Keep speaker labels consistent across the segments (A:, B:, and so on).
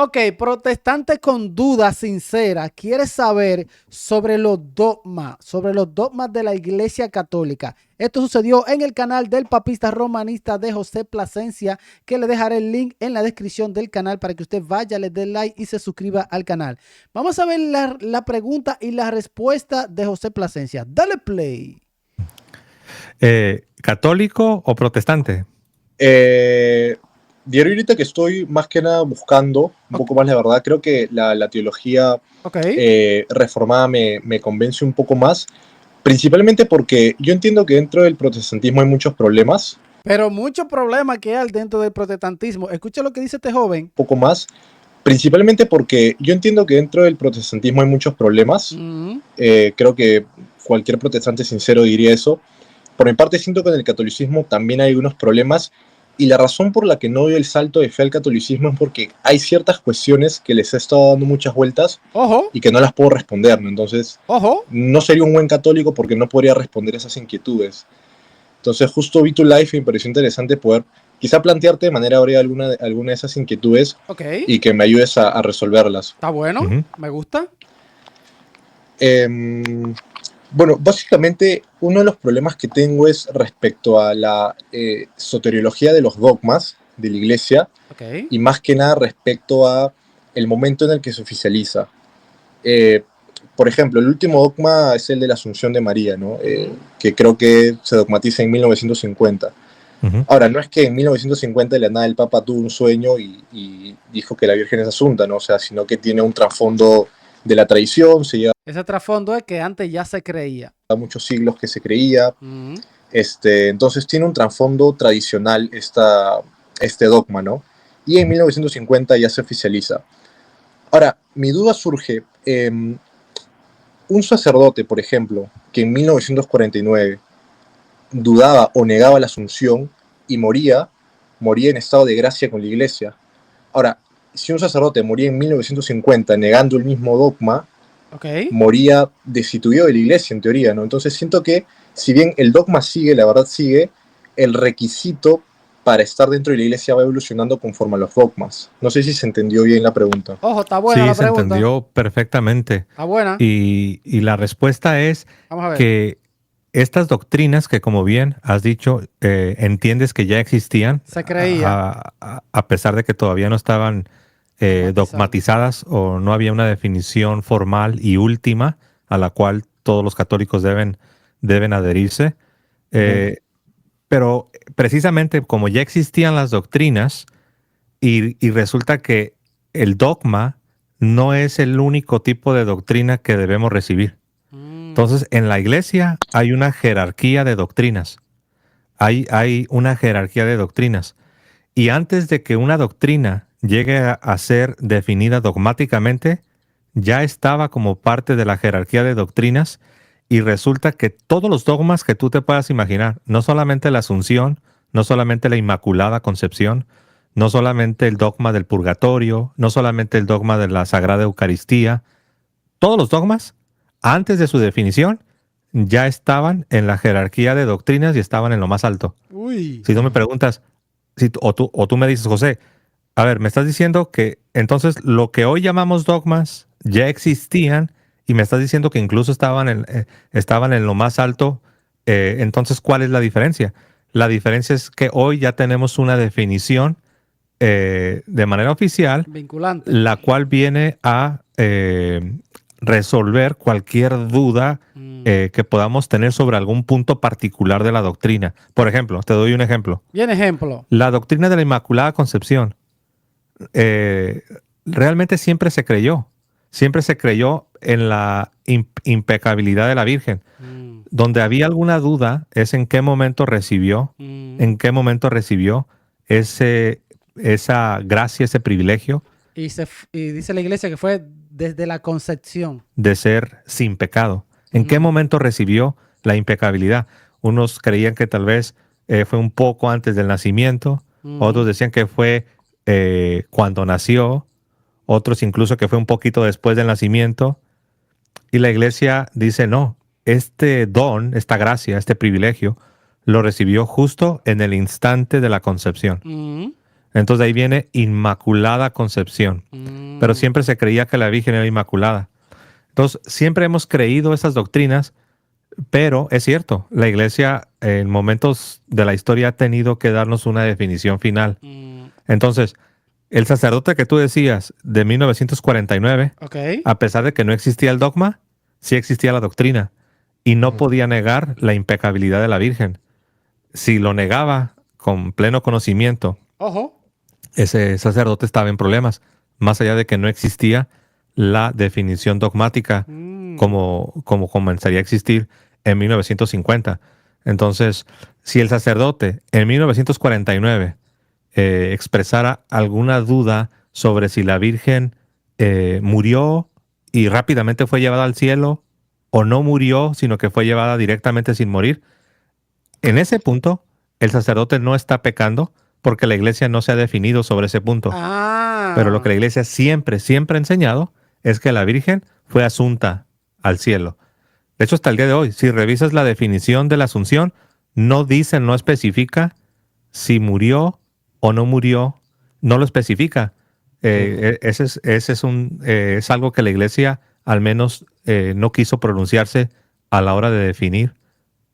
A: Ok, protestante con duda sincera, quiere saber sobre los dogmas de la Iglesia Católica. Esto sucedió en el canal del papista romanista de José Plasencia, que le dejaré el link en la descripción del canal para que usted vaya, le dé like y se suscriba al canal. Vamos a ver la pregunta y la respuesta de José Plasencia. Dale play.
B: ¿Católico o protestante?
C: Diario ahorita que estoy más que nada buscando un poco más la verdad, creo que la teología reformada me convence un poco más, principalmente porque yo entiendo que dentro del protestantismo hay muchos problemas.
A: Pero muchos problemas que hay dentro del protestantismo. Escucha lo que dice este joven.
C: Un poco más, principalmente porque yo entiendo que dentro del protestantismo hay muchos problemas. Creo que cualquier protestante sincero diría eso. Por mi parte siento que en el catolicismo también hay unos problemas. Y la razón por la que no doy el salto de fe al catolicismo es porque hay ciertas cuestiones que les he estado dando muchas vueltas y que no las puedo responder, ¿no? Entonces, no sería un buen católico porque no podría responder esas inquietudes. Entonces, justo vi tu live y me pareció interesante poder quizá plantearte de manera breve alguna de esas inquietudes y que me ayudes a resolverlas.
A: Está bueno, me gusta.
C: Bueno, básicamente uno de los problemas que tengo es respecto a la soteriología de los dogmas de la iglesia y más que nada respecto a el momento en el que se oficializa. Por ejemplo, el último dogma es el de la Asunción de María, ¿no? Que creo que se dogmatiza en 1950. Ahora, no es que en 1950 de la nada el Papa tuvo un sueño y dijo que la Virgen es asunta, ¿no? O sea, sino que tiene un trasfondo de la tradición, se lleva
A: ese trasfondo es que antes ya se creía.
C: Muchos siglos que se creía. Entonces tiene un trasfondo tradicional este dogma, ¿no? Y en 1950 ya se oficializa. Ahora, mi duda surge, un sacerdote, por ejemplo, que en 1949 dudaba o negaba la Asunción y moría en estado de gracia con la iglesia. Ahora, si un sacerdote moría en 1950 negando el mismo dogma, moría destituido de la iglesia, en teoría, ¿no? Entonces siento que, si bien el dogma sigue, la verdad sigue, el requisito para estar dentro de la iglesia va evolucionando conforme a los dogmas. No sé si se entendió bien la pregunta.
A: Ojo, está buena la pregunta.
B: Sí, se entendió perfectamente.
A: Está buena.
B: Y la respuesta es que estas doctrinas que, como bien has dicho, entiendes que ya existían.
A: Se creía.
B: A pesar de que todavía no estaban dogmatizadas o no había una definición formal y última a la cual todos los católicos deben adherirse. Pero precisamente como ya existían las doctrinas y resulta que el dogma no es el único tipo de doctrina que debemos recibir. Entonces, en la iglesia hay una jerarquía de doctrinas. Hay una jerarquía de doctrinas. Y antes de que una doctrina llegue a ser definida dogmáticamente, ya estaba como parte de la jerarquía de doctrinas y resulta que todos los dogmas que tú te puedas imaginar, no solamente la Asunción, no solamente la Inmaculada Concepción, no solamente el dogma del purgatorio, no solamente el dogma de la Sagrada Eucaristía, todos los dogmas, antes de su definición, ya estaban en la jerarquía de doctrinas y estaban en lo más alto. Si tú me preguntas, o tú me dices, José, a ver, me estás diciendo que entonces lo que hoy llamamos dogmas ya existían y me estás diciendo que incluso estaban en lo más alto. Entonces, ¿cuál es la diferencia? La diferencia es que hoy ya tenemos una definición de manera oficial,
A: vinculante,
B: la cual viene a resolver cualquier duda que podamos tener sobre algún punto particular de la doctrina. Por ejemplo, te doy un ejemplo.
A: Bien ejemplo.
B: La doctrina de la Inmaculada Concepción realmente siempre se creyó en la impecabilidad de la Virgen. Donde había alguna duda es en qué momento recibió, esa gracia, ese privilegio.
A: Y dice la iglesia que fue desde la concepción.
B: De ser sin pecado. ¿En qué momento recibió la impecabilidad? Unos creían que tal vez fue un poco antes del nacimiento, otros decían que fue cuando nació, otros incluso que fue un poquito después del nacimiento. Y la iglesia dice, no, este don, esta gracia, este privilegio, lo recibió justo en el instante de la concepción. Entonces ahí viene Inmaculada Concepción. pero siempre se creía que la Virgen era inmaculada. Entonces, siempre hemos creído esas doctrinas, pero es cierto, la Iglesia en momentos de la historia ha tenido que darnos una definición final. Entonces, el sacerdote que tú decías de 1949, a pesar de que no existía el dogma, sí existía la doctrina y no podía negar la impecabilidad de la Virgen. Si lo negaba con pleno conocimiento, ese sacerdote estaba en problemas, más allá de que no existía la definición dogmática como comenzaría a existir en 1950. Entonces, si el sacerdote en 1949 expresara alguna duda sobre si la Virgen murió y rápidamente fue llevada al cielo, o no murió, sino que fue llevada directamente sin morir, en ese punto el sacerdote no está pecando porque la Iglesia no se ha definido sobre ese punto. Pero lo que la Iglesia siempre ha enseñado es que la Virgen fue asunta al cielo. De hecho, hasta el día de hoy, si revisas la definición de la Asunción, no dice, no especifica si murió o no murió, no lo especifica. Ese es algo que la Iglesia al menos no quiso pronunciarse a la hora de definir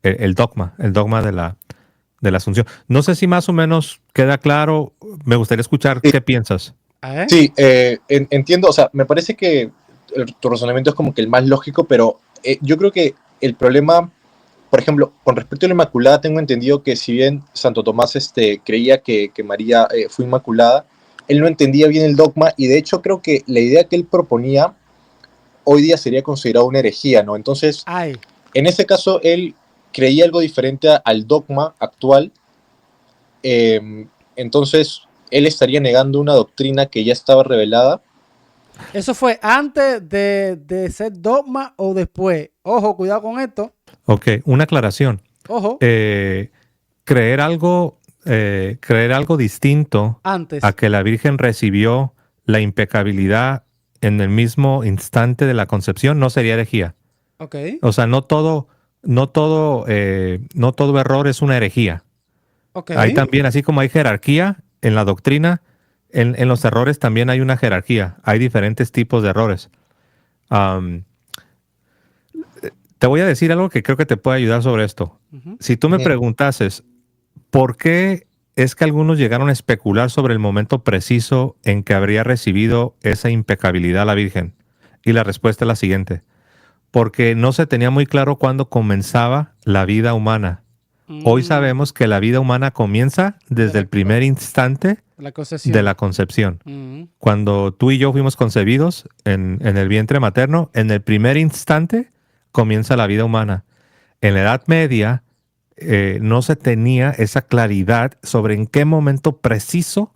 B: el dogma de la Asunción. No sé si más o menos queda claro. Me gustaría escuchar qué piensas.
C: Sí, entiendo. O sea, me parece que tu razonamiento es como que el más lógico, pero yo creo que el problema, por ejemplo, con respecto a la Inmaculada, tengo entendido que si bien Santo Tomás creía que María fue inmaculada, él no entendía bien el dogma y de hecho creo que la idea que él proponía hoy día sería considerada una herejía, ¿no? Entonces, en ese caso, él creía algo diferente al dogma actual. Entonces, él estaría negando una doctrina que ya estaba revelada.
A: ¿Eso fue antes de ser dogma o después? Ojo, cuidado con esto.
B: Ok, una aclaración.
A: Ojo.
B: Creer algo distinto
A: antes
B: a que la Virgen recibió la impecabilidad en el mismo instante de la concepción no sería herejía. O sea, no todo error es una herejía. Hay también, así como hay jerarquía en la doctrina, en los errores también hay una jerarquía. Hay diferentes tipos de errores. Te voy a decir algo que creo que te puede ayudar sobre esto. Si tú me preguntases, ¿por qué es que algunos llegaron a especular sobre el momento preciso en que habría recibido esa impecabilidad la Virgen? Y la respuesta es la siguiente. Porque no se tenía muy claro cuándo comenzaba la vida humana. Hoy sabemos que la vida humana comienza desde el primer instante de la concepción. Cuando tú y yo fuimos concebidos en el vientre materno, en el primer instante comienza la vida humana. En la Edad Media no se tenía esa claridad sobre en qué momento preciso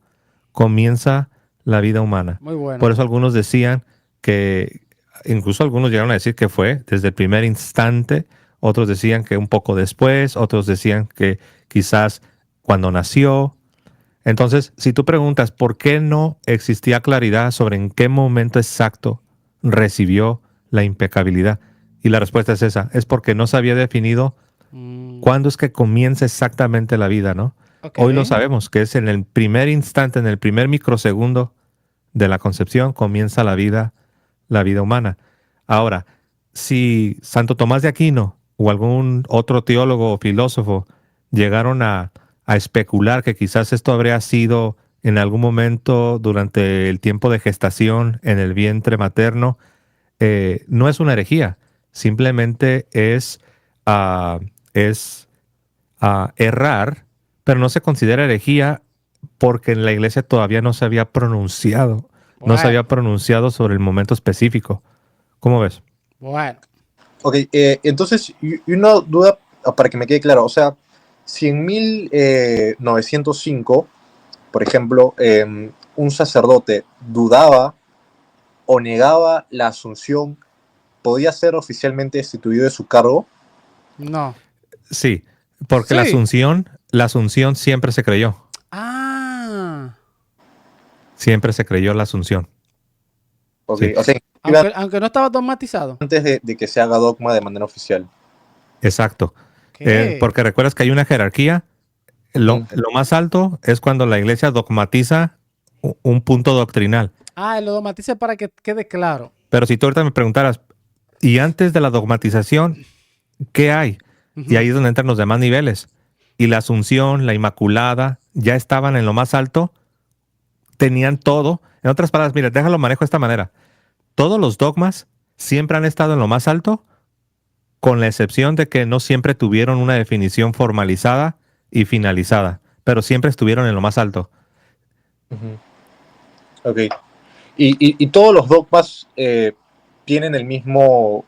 B: comienza la vida humana.
A: Muy bueno.
B: Por eso algunos decían que, incluso algunos llegaron a decir que fue desde el primer instante, otros decían que un poco después, otros decían que quizás cuando nació. Entonces, si tú preguntas por qué no existía claridad sobre en qué momento exacto recibió la impecabilidad, y la respuesta es esa, es porque no se había definido cuándo es que comienza exactamente la vida, ¿no? Hoy lo sabemos, que es en el primer instante, en el primer microsegundo de la concepción, comienza la vida humana. Ahora, si Santo Tomás de Aquino o algún otro teólogo o filósofo llegaron a especular que quizás esto habría sido en algún momento durante el tiempo de gestación en el vientre materno, no es una herejía, simplemente es errar, pero no se considera herejía porque en la Iglesia todavía no se había pronunciado, no se había pronunciado sobre el momento específico. ¿Cómo ves?
A: Bueno.
C: Ok, entonces, y una duda para que me quede claro, o sea, si en 1905, por ejemplo, un sacerdote dudaba o negaba la Asunción, ¿podía ser oficialmente destituido de su cargo?
A: No.
B: Sí, porque la Asunción siempre se creyó. Siempre se creyó la Asunción.
C: Ok,
B: Sí.
C: o sea,
A: aunque no estaba dogmatizado.
C: Antes de que se haga dogma de manera oficial.
B: Exacto. Porque recuerdas que hay una jerarquía. Lo más alto es cuando la Iglesia dogmatiza un punto doctrinal.
A: Lo dogmatice para que quede claro.
B: Pero si tú ahorita me preguntaras, ¿y antes de la dogmatización, qué hay? Y ahí es donde entran los demás niveles. Y la Asunción, la Inmaculada, ya estaban en lo más alto, tenían todo. En otras palabras, mira, déjalo manejo de esta manera. Todos los dogmas siempre han estado en lo más alto, con la excepción de que no siempre tuvieron una definición formalizada y finalizada, pero siempre estuvieron en lo más alto.
C: Ujú. Ok. Y todos los dogmas tienen el mismo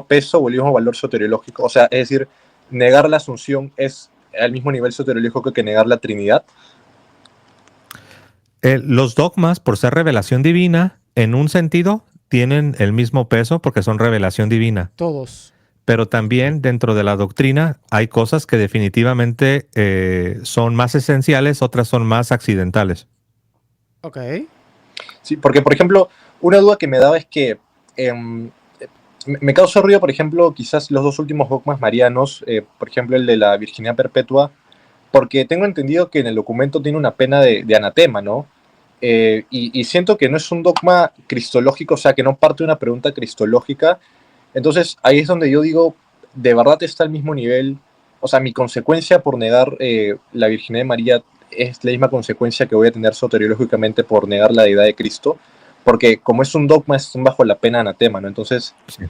C: peso o el mismo valor soteriológico. O sea, es decir, negar la Asunción es al mismo nivel soteriológico que negar la Trinidad.
B: Los dogmas, por ser revelación divina, en un sentido, tienen el mismo peso porque son revelación divina.
A: Todos.
B: Pero también dentro de la doctrina hay cosas que definitivamente son más esenciales, otras son más accidentales.
A: Ok.
C: Sí, porque, por ejemplo, una duda que me daba es que me causó ruido, por ejemplo, quizás los dos últimos dogmas marianos, por ejemplo, el de la virginidad perpetua, porque tengo entendido que en el documento tiene una pena de anatema, ¿no? Y siento que no es un dogma cristológico, o sea, que no parte de una pregunta cristológica. Entonces, ahí es donde yo digo, ¿de verdad está al mismo nivel? O sea, mi consecuencia por negar la virginidad de María es la misma consecuencia que voy a tener soteriológicamente por negar la deidad de Cristo, porque como es un dogma, es bajo la pena anatema, ¿no? Entonces,
B: Sí.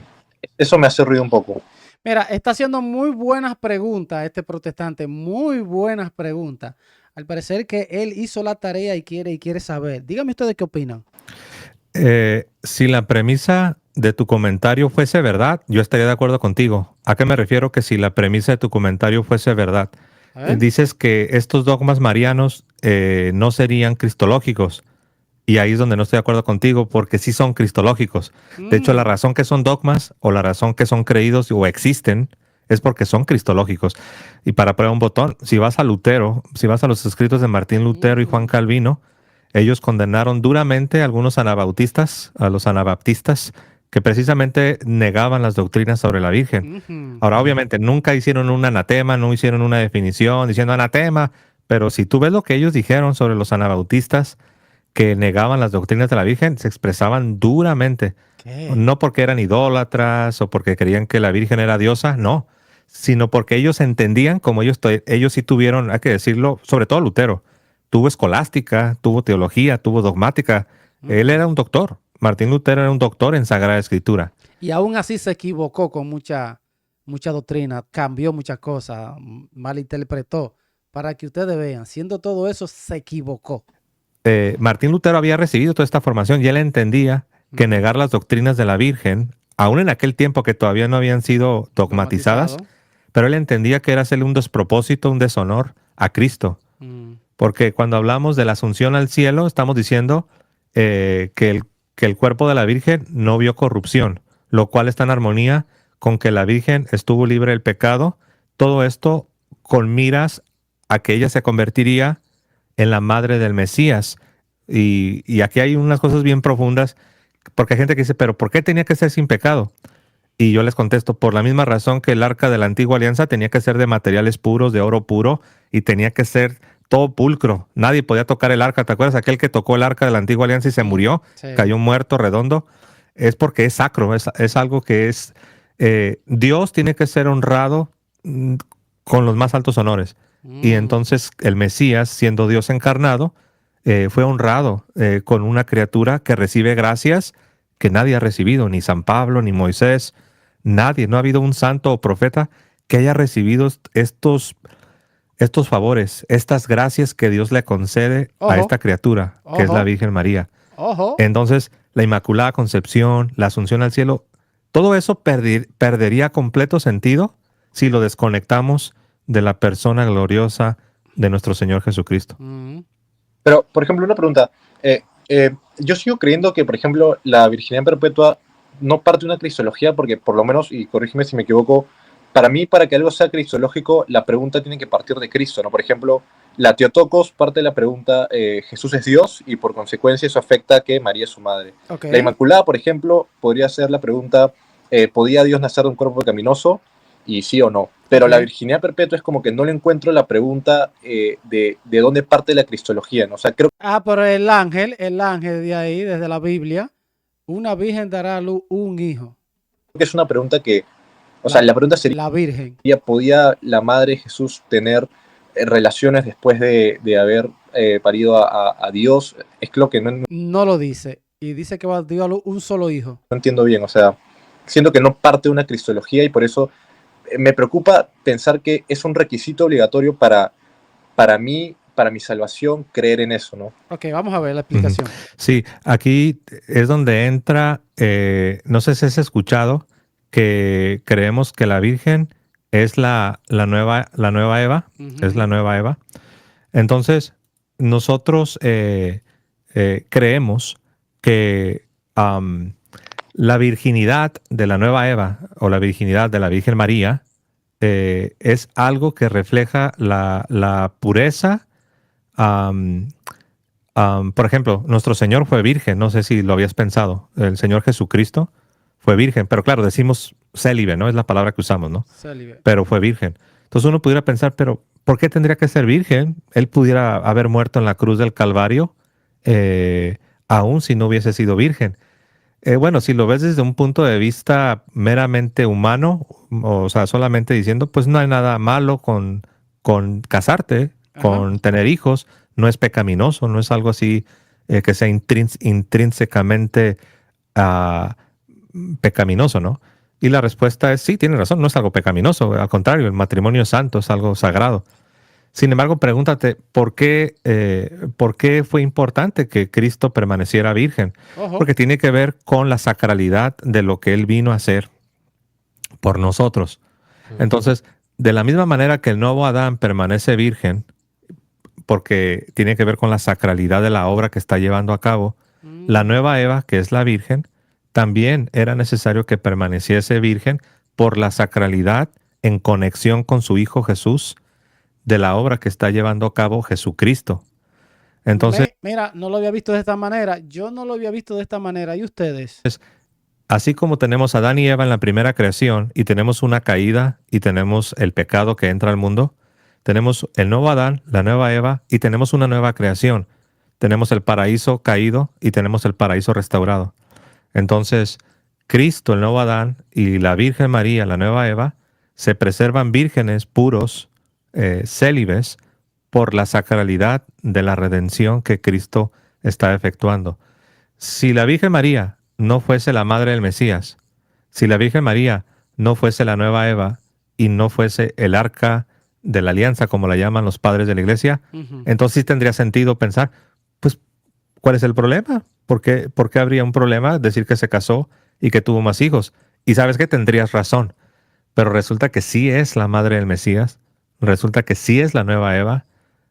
C: eso me hace ruido un poco.
A: Mira, está haciendo muy buenas preguntas este protestante, muy buenas preguntas. Al parecer que él hizo la tarea y quiere saber. Dígame ustedes qué opinan.
B: Si la premisa de tu comentario fuese verdad, yo estaría de acuerdo contigo. ¿A qué me refiero que si la premisa de tu comentario fuese verdad?
A: A ver.
B: Dices que estos dogmas marianos no serían cristológicos. Y ahí es donde no estoy de acuerdo contigo, porque sí son cristológicos. De hecho, la razón que son dogmas o la razón que son creídos o existen es porque son cristológicos. Y para prueba un botón, si vas a Lutero, si vas a los escritos de Martín Lutero y Juan Calvino, ellos condenaron duramente a algunos anabautistas, a los anabaptistas, que precisamente negaban las doctrinas sobre la Virgen. Ahora, obviamente, nunca hicieron un anatema, no hicieron una definición diciendo anatema, pero si tú ves lo que ellos dijeron sobre los anabautistas, que negaban las doctrinas de la Virgen, se expresaban duramente.
A: ¿Qué?
B: No porque eran idólatras o porque creían que la Virgen era diosa, no, sino porque ellos entendían, como ellos sí tuvieron, hay que decirlo, sobre todo Lutero, tuvo escolástica, tuvo teología, tuvo dogmática. Él era un doctor. Martín Lutero era un doctor en Sagrada Escritura.
A: Y aún así se equivocó con mucha doctrina, cambió muchas cosas, malinterpretó. Para que ustedes vean, siendo todo eso, se equivocó.
B: Martín Lutero había recibido toda esta formación y él entendía que negar las doctrinas de la Virgen, aún en aquel tiempo que todavía no habían sido dogmatizadas, pero él entendía que era hacerle un despropósito, un deshonor a Cristo. Porque cuando hablamos de la asunción al cielo, estamos diciendo que el cuerpo de la Virgen no vio corrupción, lo cual está en armonía con que la Virgen estuvo libre del pecado. Todo esto con miras a que ella se convertiría en la madre del Mesías. Y aquí hay unas cosas bien profundas, porque hay gente que dice, pero ¿por qué tenía que ser sin pecado? Y yo les contesto, por la misma razón que el arca de la antigua alianza tenía que ser de materiales puros, de oro puro, y tenía que ser todo pulcro. Nadie podía tocar el arca. ¿Te acuerdas aquel que tocó el arca de la antigua alianza y se murió?
A: Sí.
B: Cayó muerto, redondo. Es porque es sacro, es algo que es... Dios tiene que ser honrado con los más altos honores. Y entonces el Mesías, siendo Dios encarnado, fue honrado con una criatura que recibe gracias que nadie ha recibido, ni San Pablo, ni Moisés, nadie. No ha habido un santo o profeta que haya recibido estos favores, estas gracias que Dios le concede a esta criatura, que es la Virgen María. Entonces, la Inmaculada Concepción, la Asunción al cielo, todo eso perdería completo sentido si lo desconectamos de la persona gloriosa de nuestro Señor Jesucristo.
C: Pero, por ejemplo, una pregunta. Yo sigo creyendo que, por ejemplo, la virginidad perpetua no parte de una cristología porque, por lo menos, y corrígeme si me equivoco, para mí, para que algo sea cristológico, la pregunta tiene que partir de Cristo, ¿no? Por ejemplo, la Teotocos parte de la pregunta Jesús es Dios y, por consecuencia, eso afecta a que María es su madre. La Inmaculada, por ejemplo, podría ser la pregunta ¿podía Dios nacer de un cuerpo pecaminoso? y sí o no. Pero la
A: Ok.
C: virginidad perpetua es como que no le encuentro la pregunta de dónde parte la cristología, ¿no? O sea, creo
A: Pero el ángel de ahí, desde la Biblia, una virgen dará a luz un hijo.
C: que es una pregunta que, o sea, la pregunta sería,
A: La virgen.
C: ¿podía la madre de Jesús tener relaciones después de haber parido a Dios? Es lo que
A: No lo dice. Y dice que dio a luz un solo hijo.
C: no entiendo bien, o sea, siento que no parte de una cristología y por eso me preocupa pensar que es un requisito obligatorio para mí, para mi salvación, creer en eso, ¿no?
A: Ok, vamos a ver la explicación.
B: Sí, aquí es donde entra, no sé si has escuchado, que creemos que la Virgen es la nueva Eva, es la nueva Eva. Entonces, nosotros creemos que la virginidad de la nueva Eva o la virginidad de la Virgen María es algo que refleja la pureza. Por ejemplo, nuestro Señor fue virgen, no sé si lo habías pensado. El Señor Jesucristo fue virgen, pero claro, decimos célibe, ¿no? Es la palabra que usamos, ¿no?
A: Célibe.
B: Pero fue virgen. Entonces uno pudiera pensar, pero ¿por qué tendría que ser virgen? Él pudiera haber muerto en la cruz del Calvario, aún si no hubiese sido virgen. Bueno, si lo ves desde un punto de vista meramente humano, o sea, solamente diciendo, pues no hay nada malo con casarte, con tener hijos, no es pecaminoso, no es algo así que sea intrínsecamente ah, pecaminoso, ¿no? Y la respuesta es sí, tiene razón, no es algo pecaminoso, al contrario, el matrimonio es santo, es algo sagrado. Sin embargo, pregúntate, ¿por qué fue importante que Cristo permaneciera virgen?
A: Ojo.
B: Porque tiene que ver con la sacralidad de lo que Él vino a hacer por nosotros. Entonces, de la misma manera que el nuevo Adán permanece virgen, porque tiene que ver con la sacralidad de la obra que está llevando a cabo, la nueva Eva, que es la virgen, también era necesario que permaneciese virgen por la sacralidad en conexión con su Hijo Jesús, de la obra que está llevando a cabo Jesucristo. Entonces,
A: Mira, no lo había visto de esta manera. Yo no lo había visto de esta manera. ¿Y ustedes?
B: así como tenemos a Adán y Eva en la primera creación y tenemos una caída y tenemos el pecado que entra al mundo, tenemos el nuevo Adán, la nueva Eva y tenemos una nueva creación. Tenemos el paraíso caído y tenemos el paraíso restaurado. Entonces, Cristo, el nuevo Adán, y la Virgen María, la nueva Eva, se preservan vírgenes, puros, célibes, por la sacralidad de la redención que Cristo está efectuando. Si la Virgen María no fuese la madre del Mesías, si la Virgen María no fuese la nueva Eva y no fuese el arca de la alianza, como la llaman los padres de la iglesia, entonces sí tendría sentido pensar, pues, ¿cuál es el problema? ¿Por qué habría un problema decir que se casó y que tuvo más hijos? Y sabes que tendrías razón, pero resulta que sí es la madre del Mesías, resulta que sí es la nueva Eva,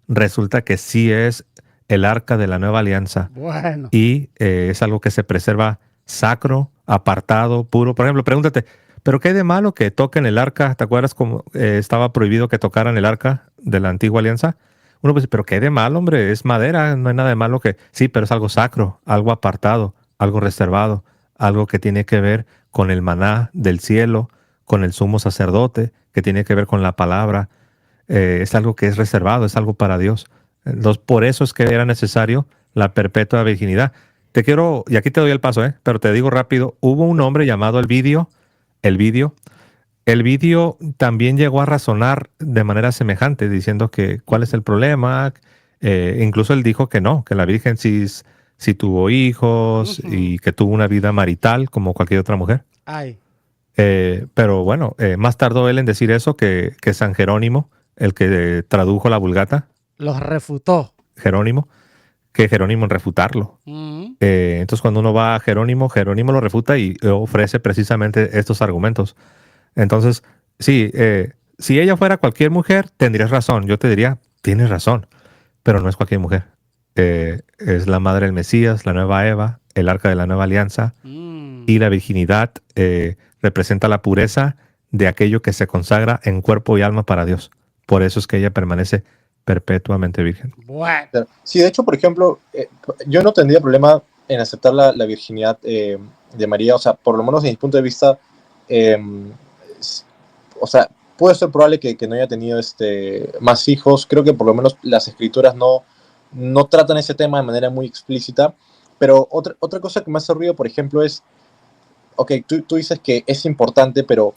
B: resulta que sí es el arca de la nueva alianza.
A: Bueno.
B: Y es algo que se preserva sacro, apartado, puro. Por ejemplo, pregúntate, ¿pero qué hay de malo que toquen el arca? ¿Te acuerdas cómo estaba prohibido que tocaran el arca de la antigua alianza? Uno pues, ¿pero qué hay de malo, hombre? Es madera, no hay nada de malo que... Sí, pero es algo sacro, algo apartado, algo reservado, algo que tiene que ver con el maná del cielo, con el sumo sacerdote, que tiene que ver con la palabra. Es algo que es reservado, es algo para Dios. Entonces, por eso es que era necesario la perpetua virginidad. Te quiero, y aquí te doy el paso, pero te digo rápido, hubo un hombre llamado Elvidio. Elvidio también llegó a razonar de manera semejante, diciendo que cuál es el problema. Incluso él dijo que no, que la Virgen sí tuvo hijos y que tuvo una vida marital como cualquier otra mujer.
A: Ay.
B: Pero bueno, más tardó él en decir eso que San Jerónimo, el que tradujo la Vulgata.
A: Los refutó.
B: Jerónimo en refutarlo. Entonces cuando uno va a Jerónimo lo refuta y ofrece precisamente estos argumentos. Entonces, sí, si ella fuera cualquier mujer, tendrías razón. Yo te diría, tienes razón, pero no es cualquier mujer. Es la madre del Mesías, la nueva Eva, el arca de la nueva alianza, y la virginidad representa la pureza de aquello que se consagra en cuerpo y alma para Dios. Por eso es que ella permanece perpetuamente virgen.
A: Bueno.
C: Sí, de hecho, por ejemplo, yo no tendría problema en aceptar la virginidad de María, o sea, por lo menos desde mi punto de vista, o sea, puede ser probable que no haya tenido más hijos. Creo que por lo menos las escrituras no tratan ese tema de manera muy explícita. Pero otra cosa que me hace ruido, por ejemplo, es, ok, tú dices que es importante, pero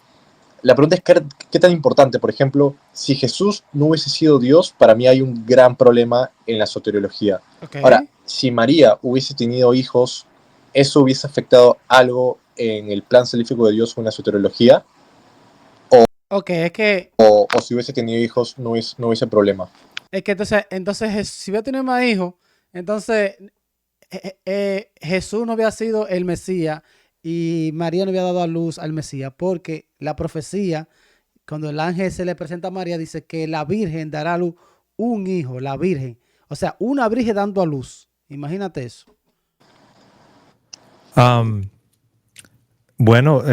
C: la pregunta es ¿qué tan importante? Por ejemplo, si Jesús no hubiese sido Dios, para mí hay un gran problema en la soteriología.
A: Okay.
C: Ahora, si María hubiese tenido hijos, ¿eso hubiese afectado algo en el plan salvífico de Dios o en la soteriología?
A: Ok, es que...
C: O si hubiese tenido hijos, no hubiese problema.
A: Es que entonces si hubiera tenido más hijos, entonces Jesús no había sido el Mesías y María no había dado a luz al Mesías, porque la profecía, cuando el ángel se le presenta a María, dice que la Virgen dará a luz un hijo, la Virgen. O sea, una Virgen dando a luz. Imagínate eso.
B: Bueno,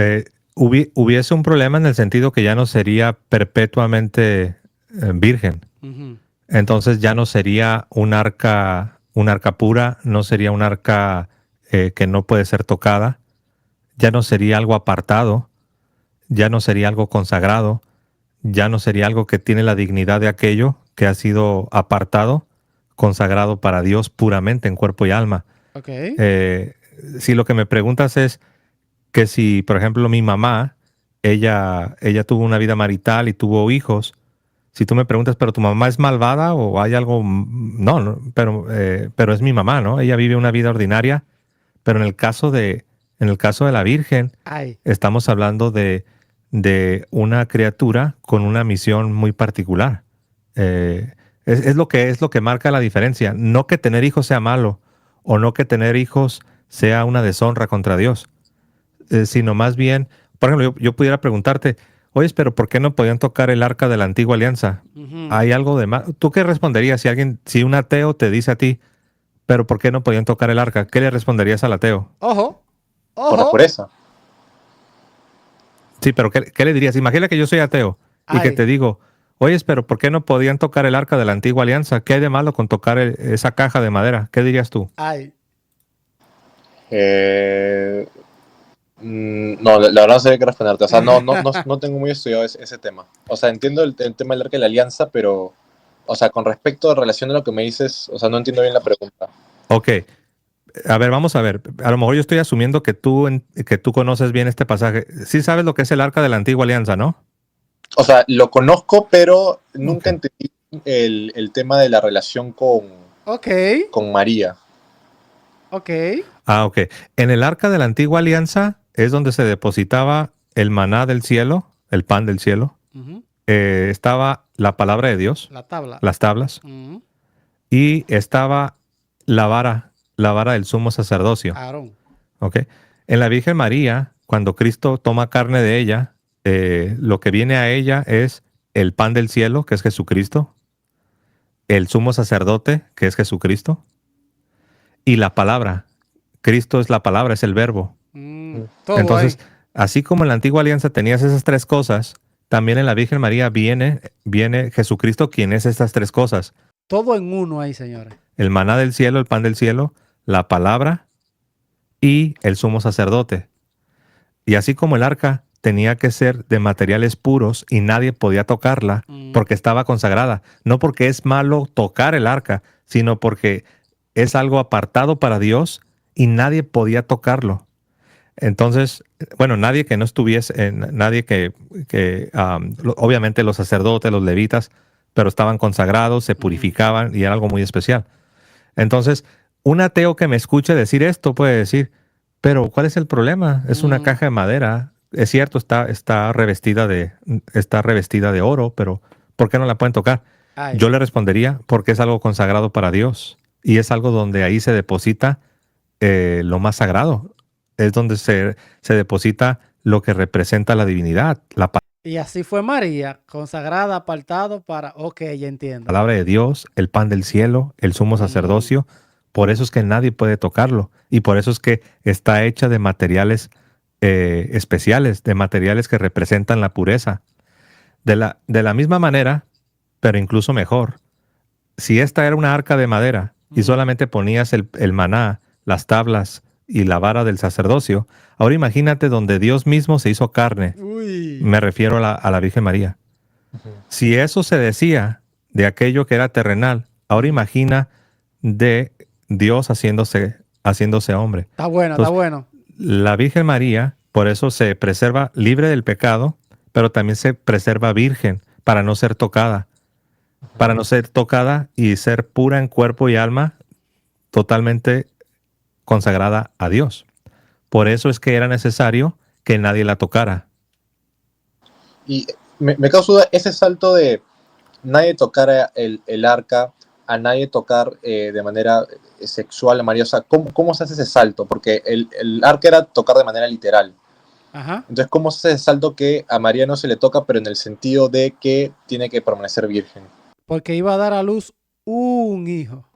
B: hubiese un problema en el sentido que ya no sería perpetuamente virgen.
A: Uh-huh.
B: Entonces ya no sería un arca pura, no sería un arca que no puede ser tocada, ya no sería algo apartado, ya no sería algo consagrado, ya no sería algo que tiene la dignidad de aquello que ha sido apartado, consagrado para Dios puramente en cuerpo y alma.
A: Okay.
B: Si lo que me preguntas es que si, por ejemplo, mi mamá, ella tuvo una vida marital y tuvo hijos. Si tú me preguntas, ¿pero tu mamá es malvada o hay algo? No, pero es mi mamá, ¿no? Ella vive una vida ordinaria, pero en el caso de la Virgen, estamos hablando de una criatura con una misión muy particular. Es lo que marca la diferencia. No que tener hijos sea malo o no que tener hijos sea una deshonra contra Dios, sino más bien, por ejemplo, yo pudiera preguntarte, oye, pero ¿por qué no podían tocar el arca de la antigua alianza?
A: Uh-huh.
B: ¿Hay algo de más? ¿Tú qué responderías si un ateo te dice a ti, pero ¿por qué no podían tocar el arca? ¿Qué le responderías al ateo?
A: Ojo.
C: Por la pureza.
B: Sí, pero ¿qué le dirías? Imagina que yo soy ateo y que te digo, oye, pero ¿por qué no podían tocar el arca de la antigua alianza? ¿Qué hay de malo con tocar esa caja de madera? ¿Qué dirías tú?
C: No, la verdad no sé qué responderte. O sea, no tengo muy estudiado ese tema. O sea, entiendo el tema del arca de la alianza, pero, o sea, con respecto a relación a lo que me dices, o sea, no entiendo bien la pregunta.
B: Ok. A ver, vamos a ver. A lo mejor yo estoy asumiendo que tú conoces bien este pasaje. Sí sabes lo que es el arca de la antigua alianza, ¿no?
C: O sea, lo conozco, pero nunca entendí el tema de la relación con María.
A: Ok.
B: Ok. En el arca de la antigua alianza es donde se depositaba el maná del cielo, el pan del cielo.
A: Uh-huh.
B: Estaba la palabra de Dios, las tablas,
A: uh-huh,
B: y estaba la vara del sumo sacerdocio.
A: Aarón.
B: Okay. En la Virgen María, cuando Cristo toma carne de ella, lo que viene a ella es el pan del cielo, que es Jesucristo, el sumo sacerdote, que es Jesucristo, y la palabra. Cristo es la palabra, es el verbo. Entonces, así como en la antigua alianza tenías esas tres cosas, también en la Virgen María viene Jesucristo, quien es estas tres cosas.
A: Todo en uno ahí, señores.
B: El maná del cielo, el pan del cielo, la palabra y el sumo sacerdote. Y así como el arca tenía que ser de materiales puros y nadie podía tocarla porque estaba consagrada, no porque es malo tocar el arca, sino porque es algo apartado para Dios y nadie podía tocarlo. Entonces, bueno, nadie que no estuviese, obviamente los sacerdotes, los levitas, pero estaban consagrados, se purificaban y era algo muy especial. Entonces, un ateo que me escuche decir esto puede decir, pero ¿cuál es el problema? Es una caja de madera. Es cierto, está revestida de oro, pero ¿por qué no la pueden tocar? Yo le respondería, porque es algo consagrado para Dios y es algo donde ahí se deposita lo más sagrado. Es donde se deposita lo que representa la divinidad.
A: Y así fue María, consagrada, apartado para... Ok, ya entiendo.
B: La palabra de Dios, el pan del cielo, el sumo sacerdocio. Por eso es que nadie puede tocarlo. Y por eso es que está hecha de materiales especiales, de materiales que representan la pureza. De la misma manera, pero incluso mejor, si esta era una arca de madera y solamente ponías el maná, las tablas y la vara del sacerdocio, ahora imagínate donde Dios mismo se hizo carne Me refiero a la Virgen María. Si eso se decía de aquello que era terrenal, ahora imagina de Dios haciéndose hombre.
A: Está bueno,
B: Entonces,
A: está bueno.
B: la Virgen María, por eso se preserva libre del pecado, pero también se preserva virgen para no ser tocada. Para no ser tocada y ser pura en cuerpo y alma, totalmente consagrada a Dios. Por eso es que era necesario que nadie la tocara.
C: Y me causa duda ese salto de nadie tocar el arca, a nadie tocar de manera sexual a María. O sea, ¿cómo se hace ese salto? Porque el arca era tocar de manera literal.
A: Ajá.
C: Entonces, ¿cómo se hace ese salto que a María no se le toca, pero en el sentido de que tiene que permanecer virgen?
A: Porque iba a dar a luz un hijo.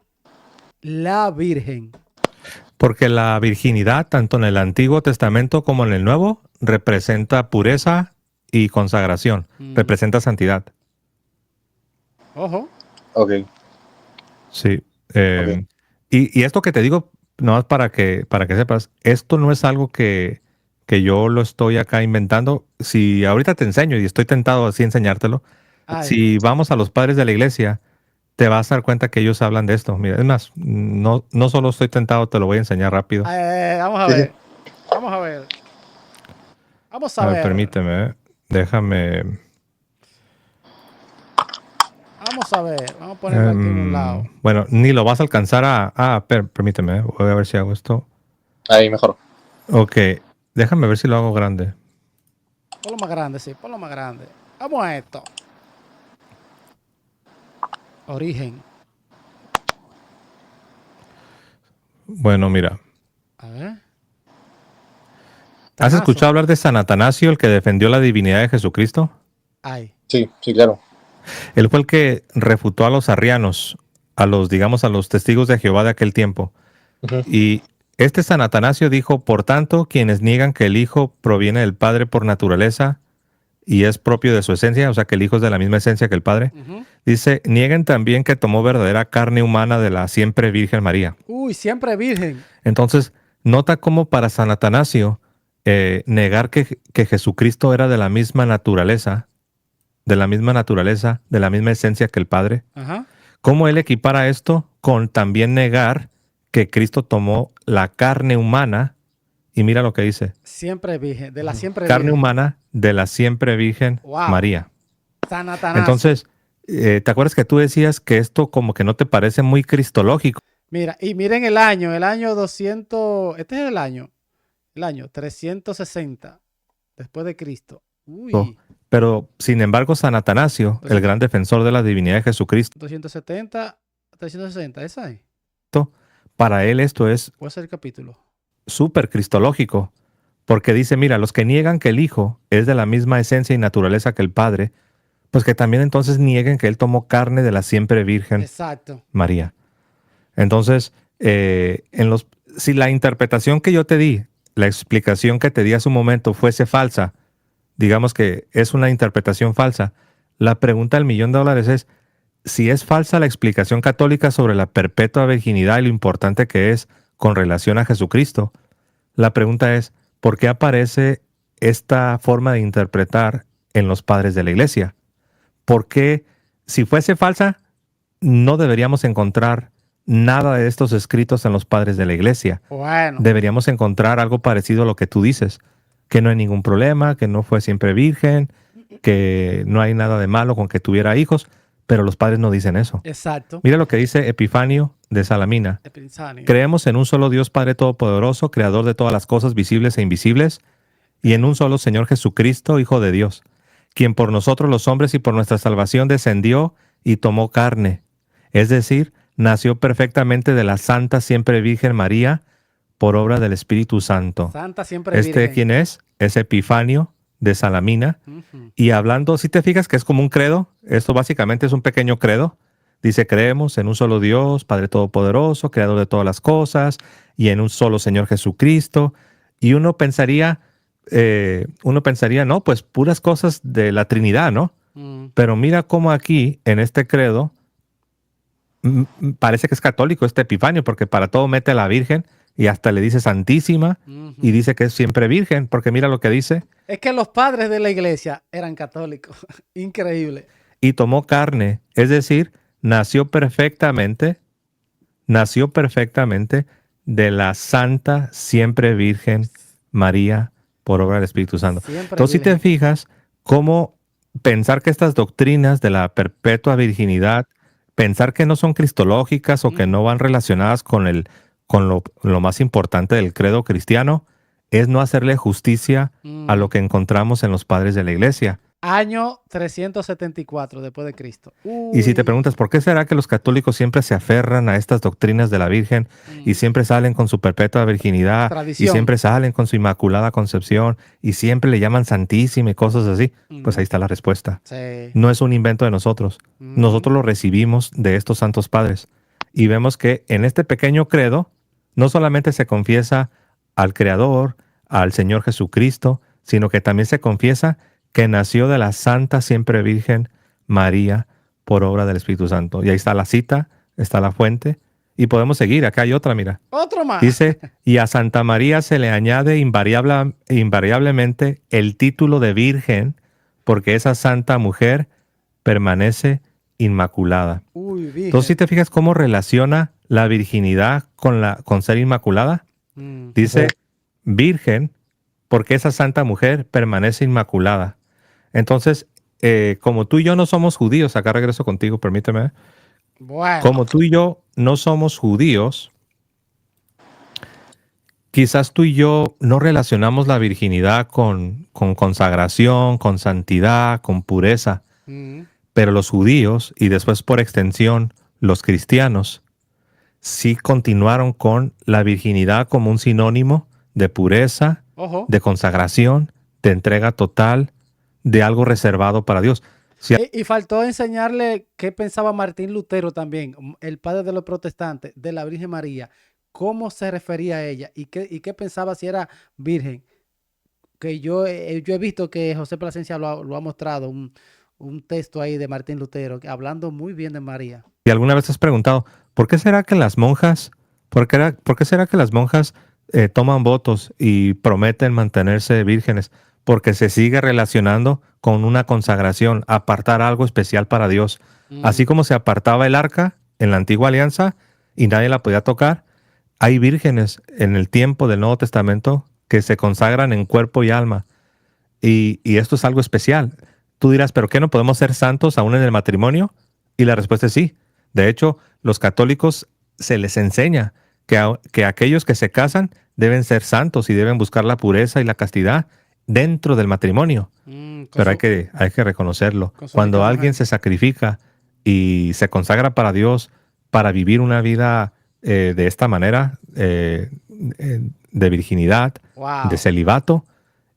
A: La Virgen.
B: Porque la virginidad, tanto en el Antiguo Testamento como en el Nuevo, representa pureza y consagración. Representa santidad.
A: Ojo.
C: Ok.
B: Sí.
C: Ok.
B: Y esto que te digo, nomás para que sepas, esto no es algo que yo lo estoy acá inventando. Si ahorita te enseño y estoy tentado así enseñártelo,
A: Ay.
B: si vamos a los padres de la iglesia, te vas a dar cuenta que ellos hablan de esto. Mira, es más, no solo estoy tentado, te lo voy a enseñar rápido.
A: Vamos a ver. Vamos a ver. Vamos a ver.
B: Permíteme, déjame.
A: Vamos a ver. Vamos a ponerlo aquí en un lado.
B: Bueno, ni lo vas a alcanzar permíteme, voy a ver si hago esto.
C: Ahí, mejor.
B: Ok, déjame ver si lo hago grande.
A: Ponlo más grande, sí. Ponlo más grande. Vamos a esto. Origen.
B: Bueno, mira.
A: A ver.
B: ¿Has escuchado hablar de San Atanasio, el que defendió la divinidad de Jesucristo?
A: Ay.
C: Sí, claro.
B: Él fue el que refutó a los arrianos, a los testigos de Jehová de aquel tiempo. Y este San Atanasio dijo, por tanto, quienes niegan que el Hijo proviene del Padre por naturaleza y es propio de su esencia, o sea, que el Hijo es de la misma esencia que el Padre, dice, nieguen también que tomó verdadera carne humana de la siempre Virgen María.
A: Uy, siempre virgen.
B: Entonces, nota cómo para San Atanasio negar que Jesucristo era de la misma naturaleza, de la misma esencia que el Padre, cómo él equipara esto con también negar que Cristo tomó la carne humana, y mira lo que dice.
A: Siempre virgen, de la siempre
B: carne
A: virgen.
B: Humana de la siempre Virgen María.
A: San Atanasio.
B: Entonces, ¿te acuerdas que tú decías que esto como que no te parece muy cristológico?
A: Mira, y miren el año 200, este es el año 360 después de Cristo. Uy.
B: Pero, sin embargo, San Atanasio, el gran defensor de la divinidad de Jesucristo,
A: 270, 360, ¿esa es?
B: Para él esto es
A: Puede ser el capítulo.
B: súper cristológico, porque dice, mira, los que niegan que el Hijo es de la misma esencia y naturaleza que el Padre, pues que también entonces nieguen que Él tomó carne de la siempre Virgen María. Entonces, si la interpretación que yo te di, la explicación que te di hace un momento fuese falsa, digamos que es una interpretación falsa, la pregunta del $1.000.000 es, si es falsa la explicación católica sobre la perpetua virginidad y lo importante que es con relación a Jesucristo, la pregunta es, ¿por qué aparece esta forma de interpretar en los padres de la iglesia? ¿Por qué, si fuese falsa, no deberíamos encontrar nada de estos escritos en los padres de la iglesia?
A: Bueno.
B: Deberíamos encontrar algo parecido a lo que tú dices, que no hay ningún problema, que no fue siempre virgen, que no hay nada de malo con que tuviera hijos, pero los padres no dicen eso.
A: Exacto.
B: Mira lo que dice Epifanio de Salamina. Creemos en un solo Dios Padre Todopoderoso, Creador de todas las cosas visibles e invisibles, y en un solo Señor Jesucristo, Hijo de Dios, quien por nosotros los hombres y por nuestra salvación descendió y tomó carne, es decir, nació perfectamente de la Santa Siempre Virgen María por obra del Espíritu Santo.
A: Santa Siempre Virgen.
B: ¿Quién es? Es Epifanio de Salamina. Y hablando, si te fijas que es como un credo, esto básicamente es un pequeño credo. Dice, creemos en un solo Dios, Padre Todopoderoso, Creador de todas las cosas, y en un solo Señor Jesucristo. Y uno pensaría, no, pues puras cosas de la Trinidad, ¿no? Pero mira cómo aquí, en este credo, parece que es católico este Epifanio, porque para todo mete a la Virgen y hasta le dice santísima y dice que es siempre virgen, porque mira lo que dice.
A: Es que los padres de la iglesia eran católicos. Increíble.
B: Y tomó carne, es decir, nació perfectamente de la santa, siempre virgen María por obra del Espíritu Santo.
A: Siempre
B: Entonces, si te
A: virgen.
B: fijas, cómo pensar que estas doctrinas de la perpetua virginidad, pensar que no son cristológicas o que no van relacionadas con lo más importante del credo cristiano, es no hacerle justicia a lo que encontramos en los padres de la iglesia.
A: Año 374 después de Cristo.
B: Y si te preguntas, ¿por qué será que los católicos siempre se aferran a estas doctrinas de la Virgen y siempre salen con su perpetua virginidad
A: Tradición.
B: y siempre salen con su inmaculada concepción y siempre le llaman santísima y cosas así? Pues ahí está la respuesta.
A: Sí.
B: No es un invento de nosotros. Nosotros lo recibimos de estos santos padres. Y vemos que en este pequeño credo no solamente se confiesa al Creador, al Señor Jesucristo, sino que también se confiesa que nació de la Santa Siempre Virgen María por obra del Espíritu Santo. Y ahí está la cita, está la fuente, y podemos seguir. Acá hay otra, mira.
A: Otro más.
B: Dice, y a Santa María se le añade invariablemente el título de Virgen, porque esa santa mujer permanece inmaculada.
A: Uy, virgen.
B: Entonces, si te fijas cómo relaciona la virginidad con ser inmaculada, dice Virgen, porque esa santa mujer permanece inmaculada. Entonces, como tú y yo no somos judíos, acá regreso contigo, permíteme.
A: Bueno.
B: Como tú y yo no somos judíos, quizás tú y yo no relacionamos la virginidad con consagración, con santidad, con pureza. Pero los judíos, y después por extensión los cristianos, sí continuaron con la virginidad como un sinónimo de pureza,
A: Ojo.
B: de consagración, de entrega total, de algo reservado para Dios.
A: Y faltó enseñarle qué pensaba Martín Lutero también, el padre de los protestantes, de la Virgen María, cómo se refería a ella y qué pensaba si era virgen. Que yo he visto que José Plasencia lo ha mostrado, un texto ahí de Martín Lutero, hablando muy bien de María.
B: ¿Y alguna vez has preguntado, ¿por qué será que las monjas, por qué será que las monjas toman votos y prometen mantenerse vírgenes? Porque se sigue relacionando con una consagración, apartar algo especial para Dios. Así como se apartaba el arca en la antigua alianza y nadie la podía tocar, hay vírgenes en el tiempo del Nuevo Testamento que se consagran en cuerpo y alma. Y esto es algo especial. Tú dirás, ¿pero qué no podemos ser santos aún en el matrimonio? Y la respuesta es sí. De hecho, los católicos se les enseña que aquellos que se casan deben ser santos y deben buscar la pureza y la castidad dentro del matrimonio. Pero hay que reconocerlo. Cuando alguien se sacrifica y se consagra para Dios para vivir una vida de esta manera, de virginidad, de celibato,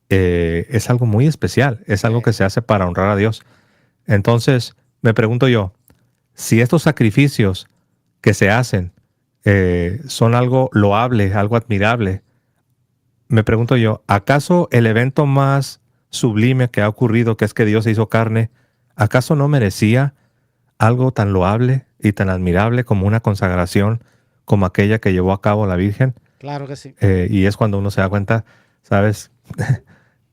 B: es algo muy especial. Es algo que se hace para honrar a Dios. Entonces, me pregunto yo, si estos sacrificios que se hacen son algo loable, algo admirable, me pregunto yo, ¿acaso el evento más sublime que ha ocurrido, que es que Dios se hizo carne, acaso no merecía algo tan loable y tan admirable como una consagración como aquella que llevó a cabo la Virgen?
A: Claro que sí.
B: Y es cuando uno se da cuenta, ¿sabes?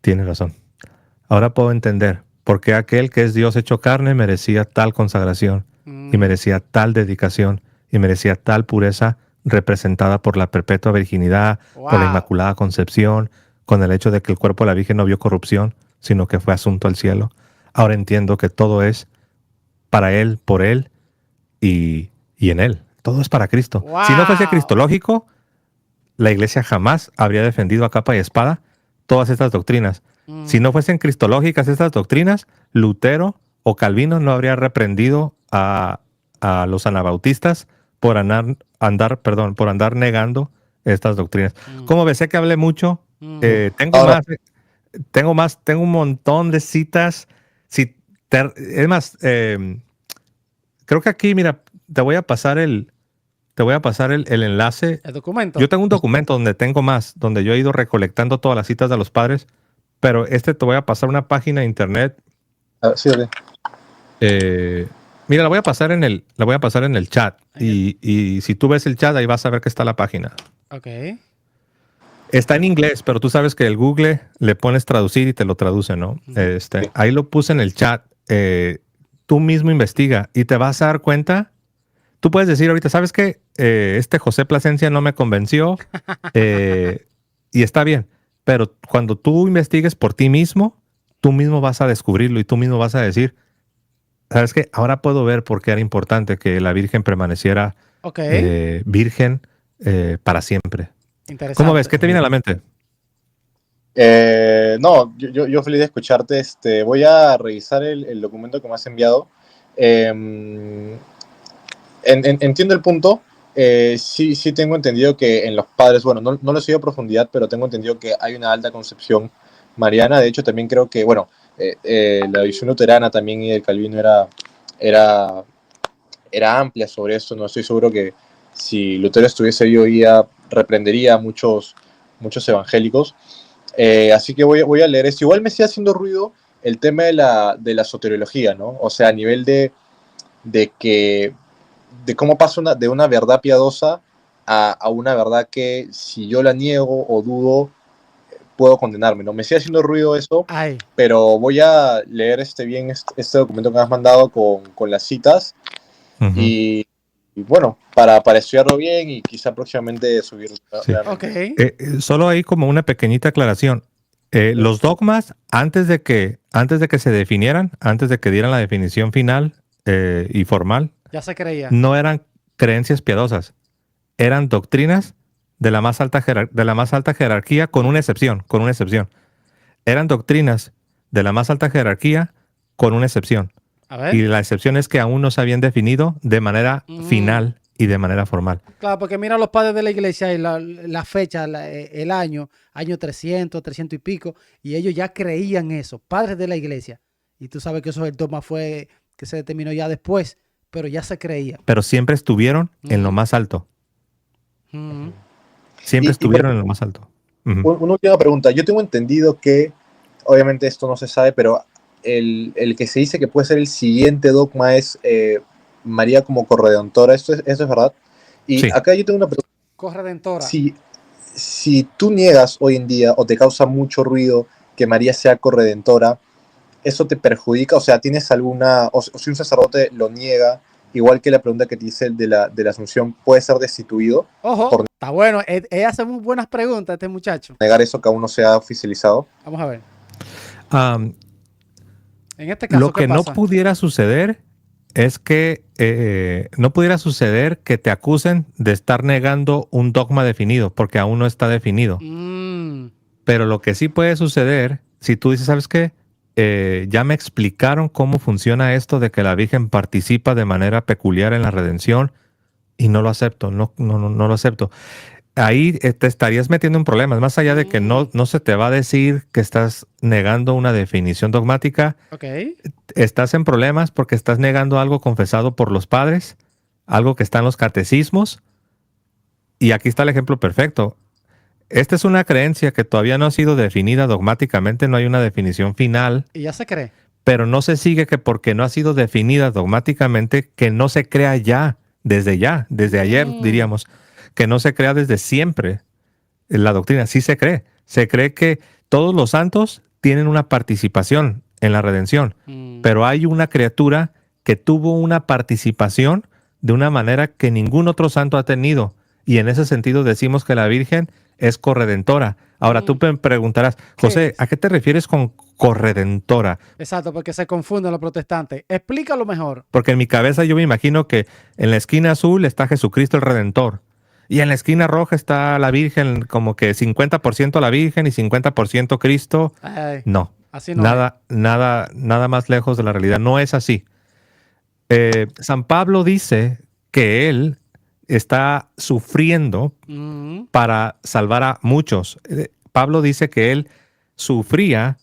B: Tiene razón. Ahora puedo entender por qué aquel que es Dios hecho carne merecía tal consagración y merecía tal dedicación y merecía tal pureza representada por la perpetua virginidad, por la inmaculada concepción, con el hecho de que el cuerpo de la Virgen no vio corrupción, sino que fue asunto al cielo. Ahora entiendo que todo es para Él, por Él y en Él. Todo es para Cristo. Si no fuese cristológico, la Iglesia jamás habría defendido a capa y espada todas estas doctrinas. Si no fuesen cristológicas estas doctrinas, Lutero o Calvino no habría reprendido a los anabautistas por andar negando estas doctrinas. Como ves, sé que hablé mucho. Tengo un montón de citas. Es más, creo que aquí, mira, te voy a pasar el enlace.
A: El documento.
B: Yo tengo un documento donde tengo más, donde yo he ido recolectando todas las citas de los padres, pero te voy a pasar una página de internet.
C: Sí, dale.
B: Mira, la voy a pasar en el chat y si tú ves el chat ahí vas a ver que está la página.
A: Ok.
B: Está en inglés, pero tú sabes que el Google le pones traducir y te lo traduce, ¿no? Ahí lo puse en el chat. Tú mismo investiga y te vas a dar cuenta. Tú puedes decir ahorita, ¿sabes qué? Este José Plasencia no me convenció y está bien. Pero cuando tú investigues por ti mismo, tú mismo vas a descubrirlo y tú mismo vas a decir, ¿sabes qué? Ahora puedo ver por qué era importante que la Virgen permaneciera
A: Ok.
B: virgen para siempre.
A: Interesante.
B: ¿Cómo ves? ¿Qué te viene a la mente?
C: No, yo feliz de escucharte. Voy a revisar el documento que me has enviado. Entiendo el punto. Sí tengo entendido que en los padres, bueno, no lo he seguido a profundidad, pero tengo entendido que hay una alta concepción mariana. De hecho, también creo que, bueno, la visión luterana también y el Calvino era, era amplia sobre eso. No estoy seguro que si Lutero estuviese vivo hoy día reprendería a muchos evangélicos. Así que voy a leer esto. Igual me sigue haciendo ruido el tema de la soteriología, ¿no? O sea, a nivel de cómo pasa de una verdad piadosa a una verdad que si yo la niego o dudo, puedo condenarme, ¿no? Me sigue haciendo ruido eso,
A: Ay.
C: pero voy a leer bien este documento que me has mandado con las citas y bueno, para estudiarlo bien y quizá próximamente subirlo.
B: Sí.
A: Ok.
B: Solo hay como una pequeñita aclaración. Los dogmas, antes de que se definieran, antes de que dieran la definición final y formal,
A: Ya se creía.
B: no eran creencias piadosas, eran doctrinas de la más alta jerarquía, con una excepción. Eran doctrinas de la más alta jerarquía, con una excepción.
A: A ver.
B: Y la excepción es que aún no se habían definido de manera final y de manera formal.
A: Claro, porque mira los padres de la iglesia y la fecha, el año 300, 300 y pico, y ellos ya creían eso, padres de la iglesia. Y tú sabes que eso el dogma fue que se determinó ya después, pero ya se creía.
B: Pero siempre estuvieron en lo más alto. Siempre estuvieron en lo más alto.
C: Una última pregunta. Yo tengo entendido que, obviamente esto no se sabe, pero el que se dice que puede ser el siguiente dogma es María como corredentora. ¿Eso es verdad? Y
B: sí.
C: Acá yo tengo una pregunta.
A: Corredentora.
C: Si tú niegas hoy en día o te causa mucho ruido que María sea corredentora, ¿eso te perjudica? O sea, ¿tienes alguna... o si un sacerdote lo niega, igual que la pregunta que te hice de la Asunción, ¿puede ser destituido?
A: Ojo, está bueno. Él hace muy buenas preguntas, este muchacho.
C: Negar eso que aún no se ha oficializado.
A: Vamos a ver.
B: En este caso, lo que no pudiera suceder es que no pudiera suceder que te acusen de estar negando un dogma definido, porque aún no está definido. Pero lo que sí puede suceder, si tú dices, ¿sabes qué? Ya me explicaron cómo funciona esto de que la Virgen participa de manera peculiar en la redención y no lo acepto, no lo acepto. Ahí te estarías metiendo en problemas, más allá de que no se te va a decir que estás negando una definición dogmática. Estás en problemas porque estás negando algo confesado por los padres, algo que está en los catecismos. Y aquí está el ejemplo perfecto. Esta es una creencia que todavía no ha sido definida dogmáticamente, no hay una definición final.
A: Y ya se cree.
B: Pero no se sigue que porque no ha sido definida dogmáticamente, que no se crea desde ayer, diríamos, que no se crea desde siempre. La doctrina sí se cree. Se cree que todos los santos tienen una participación en la redención, pero hay una criatura que tuvo una participación de una manera que ningún otro santo ha tenido. Y en ese sentido decimos que la Virgen es corredentora. Ahora tú me preguntarás, José, ¿a qué te refieres con corredentora?
A: Exacto, porque se confunden los protestantes. Explícalo mejor.
B: Porque en mi cabeza yo me imagino que en la esquina azul está Jesucristo el Redentor. Y en la esquina roja está la Virgen, como que 50% la Virgen y 50% Cristo.
A: Ay,
B: no,
A: así no
B: nada más lejos de la realidad. No es así. San Pablo dice que él está sufriendo para salvar a muchos. Pablo dice que él sufría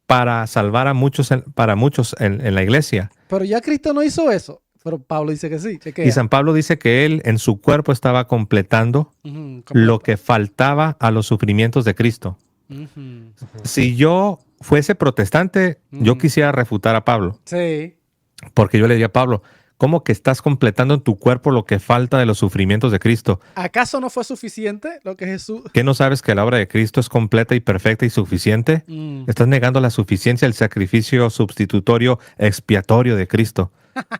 B: para salvar a muchos, en la iglesia.
A: Pero ya Cristo no hizo eso. Pero Pablo dice que sí.
B: Y San Pablo dice que él en su cuerpo estaba completando lo que faltaba a los sufrimientos de Cristo. Si yo fuese protestante, yo quisiera refutar a Pablo.
A: Sí.
B: Porque yo le diría a Pablo, ¿Cómo que estás completando en tu cuerpo lo que falta de los sufrimientos de Cristo?
A: ¿Acaso no fue suficiente lo que Jesús?
B: ¿Qué no sabes que la obra de Cristo es completa y perfecta y suficiente? Estás negando la suficiencia del sacrificio sustitutorio expiatorio de Cristo.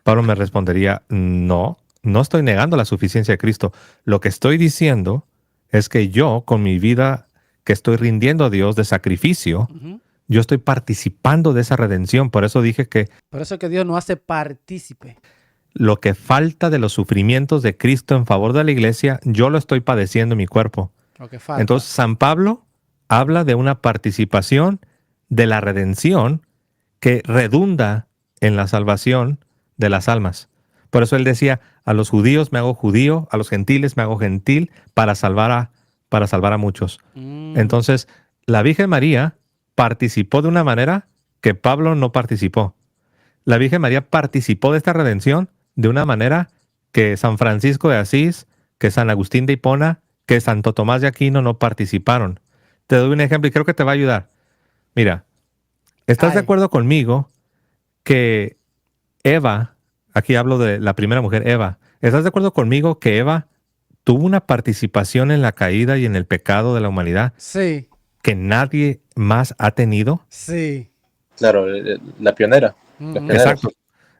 B: Pablo me respondería, no, no estoy negando la suficiencia de Cristo. Lo que estoy diciendo es que yo, con mi vida que estoy rindiendo a Dios de sacrificio, yo estoy participando de esa redención. Por eso dije que
A: Por eso es que Dios nos hace partícipe.
B: lo que falta de los sufrimientos de Cristo en favor de la iglesia, yo lo estoy padeciendo en mi cuerpo.
A: Lo que falta.
B: Entonces, San Pablo habla de una participación de la redención que redunda en la salvación de las almas. Por eso él decía, a los judíos me hago judío, a los gentiles me hago gentil para salvar a muchos. Entonces, la Virgen María participó de una manera que Pablo no participó. La Virgen María participó de esta redención de una manera que San Francisco de Asís, que San Agustín de Hipona, que Santo Tomás de Aquino no participaron. Te doy un ejemplo y creo que te va a ayudar. Mira, ¿estás de acuerdo conmigo que Eva, aquí hablo de la primera mujer, Eva, ¿estás de acuerdo conmigo que Eva tuvo una participación en la caída y en el pecado de la humanidad
A: Sí,
B: que nadie más ha tenido?
A: sí.
C: Claro, la pionera. Los pioneros.
B: Exacto.